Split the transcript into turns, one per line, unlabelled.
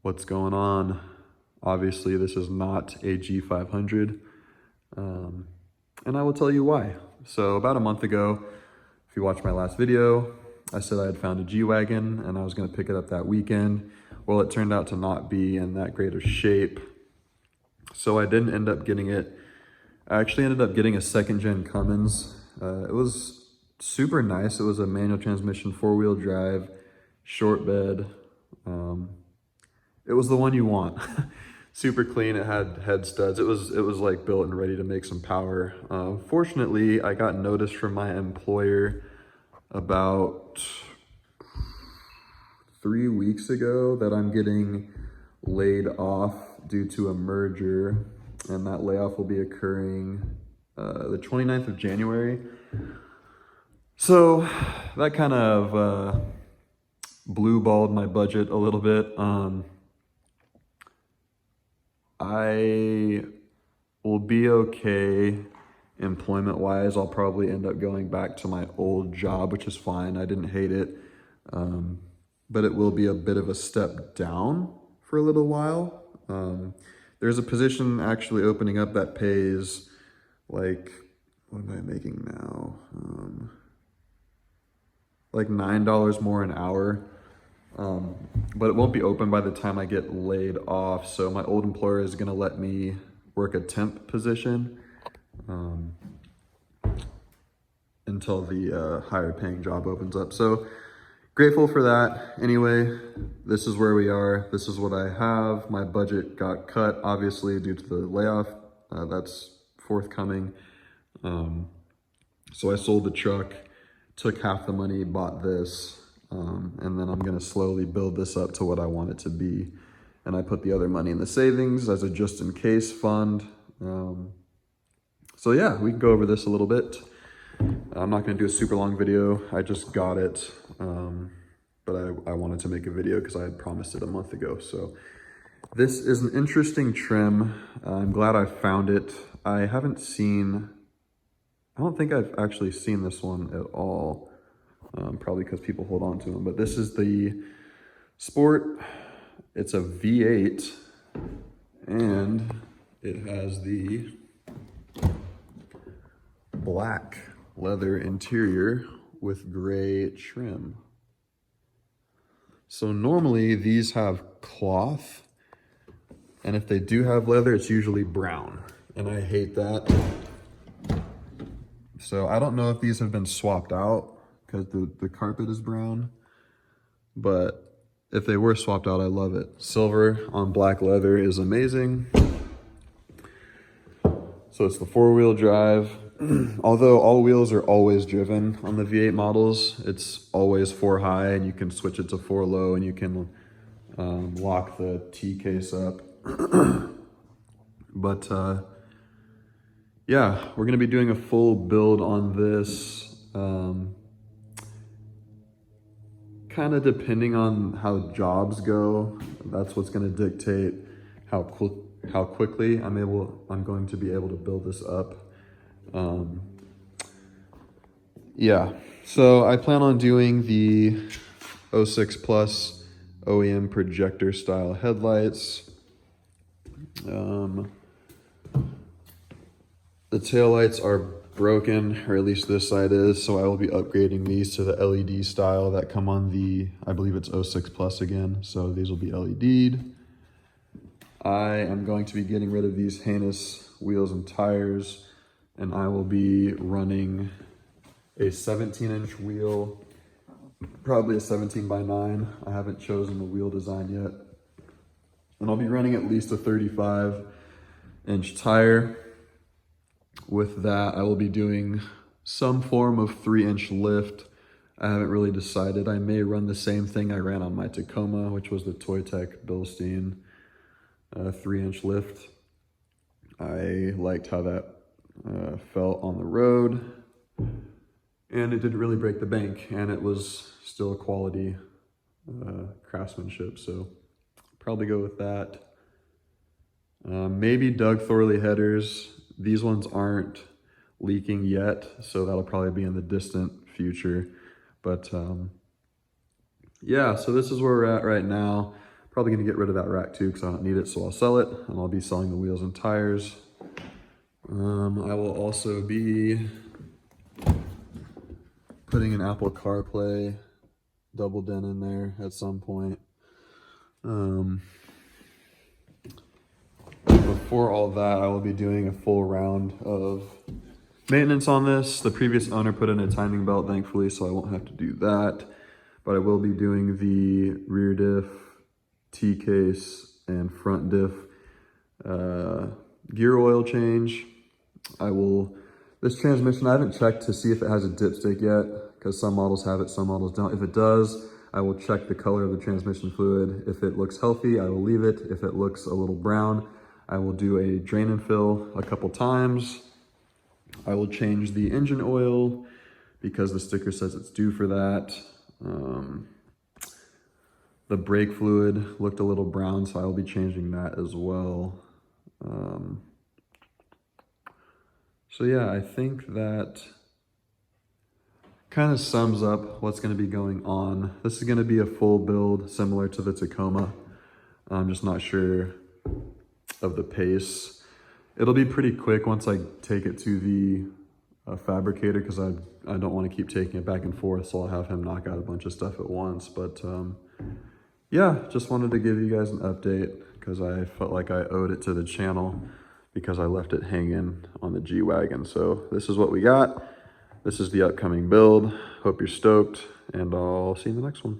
what's going on. Obviously, this is not a G500, and I will tell you why. So about a month ago, if you watched my last video, I said I had found a G-Wagon and I was going to pick it up that weekend. Well, it turned out to not be in that great of shape, so I didn't end up getting it. I actually ended up getting a second-gen Cummins. It was super nice. It was a manual transmission, 4-wheel drive, short bed. It was the one you want. Super clean. It had head studs. It was like built and ready to make some power. Fortunately, I got notice from my employer about 3 weeks ago that I'm getting laid off due to a merger, and that layoff will be occurring the 29th of January. So that kind of blue-balled my budget a little bit. I will be okay employment-wise. I'll probably end up going back to my old job, which is fine. I didn't hate it, but it will be a bit of a step down for a little while. There's a position actually opening up that pays like, what am I making now? Like $9 more an hour. But it won't be open by the time I get laid off. So my old employer is gonna let me work a temp position until the higher paying job opens up. So grateful for that. Anyway, this is where we are. This is what I have. My budget got cut, obviously, due to the layoff. That's forthcoming. So I sold the truck, took half the money, bought this. And then I'm gonna slowly build this up to what I want it to be. And I put the other money in the savings as a just in case fund. So yeah, we can go over this a little bit. I'm not gonna do a super long video. I just got it, but I wanted to make a video because I had promised it a month ago. So this is an interesting trim. I'm glad I found it. I don't think I've actually seen this one at all. Probably because people hold on to them, but this is the Sport. It's a V8 and it has the black leather interior with gray trim. So normally these have cloth, and if they do have leather, it's usually brown, and I hate that. So I don't know if these have been swapped out because the carpet is brown, but if they were swapped out, I love it. Silver on black leather is amazing. So it's the 4-wheel drive. Although all wheels are always driven on the V8 models, it's always 4 high, and you can switch it to 4 low, and you can lock the T case up. But yeah, we're gonna be doing a full build on this. Kind of depending on how jobs go, that's what's going to dictate how quickly I'm going to be able to build this up. Yeah, so I plan on doing the 06 Plus OEM projector style headlights. The taillights are broken, or at least this side is, so I will be upgrading these to the LED style that come on the, I believe it's 06 Plus again, so these will be LED'd. I am going to be getting rid of these heinous wheels and tires, and I will be running a 17-inch wheel, probably a 17x9. I haven't chosen the wheel design yet. And I'll be running at least a 35-inch tire. With that, I will be doing some form of 3-inch lift. I haven't really decided. I may run the same thing I ran on my Tacoma, which was the Toytech Bilstein 3-inch lift. I liked how that felt on the road, and it didn't really break the bank, and it was still a quality craftsmanship, so probably go with that. Maybe Doug Thorley headers. These ones aren't leaking yet, so that'll probably be in the distant future. But yeah, so this is where we're at right now. Probably gonna get rid of that rack too because I don't need it, so I'll sell it, and I'll be selling the wheels and tires. I will also be putting an Apple CarPlay double dent in there at some point. Before all that, I will be doing a full round of maintenance on this. The previous owner put in a timing belt, thankfully, so I won't have to do that. But I will be doing the rear diff, T-case, and front diff gear oil change. This transmission, I haven't checked to see if it has a dipstick yet, because some models have it, some models don't. If it does, I will check the color of the transmission fluid. If it looks healthy, I will leave it. If it looks a little brown, I will do a drain and fill a couple times. I will change the engine oil because the sticker says it's due for that. The brake fluid looked a little brown, so I will be changing that as well. So yeah, I think that kind of sums up what's going to be going on. This is going to be a full build similar to the Tacoma. I'm just not sure of the pace. It'll be pretty quick once I take it to the fabricator, because I don't want to keep taking it back and forth, so I'll have him knock out a bunch of stuff at once. But yeah, just wanted to give you guys an update because I felt like I owed it to the channel because I left it hanging on the G-Wagon. So this is what we got. This is the upcoming build. Hope you're stoked, and I'll see you in the next one.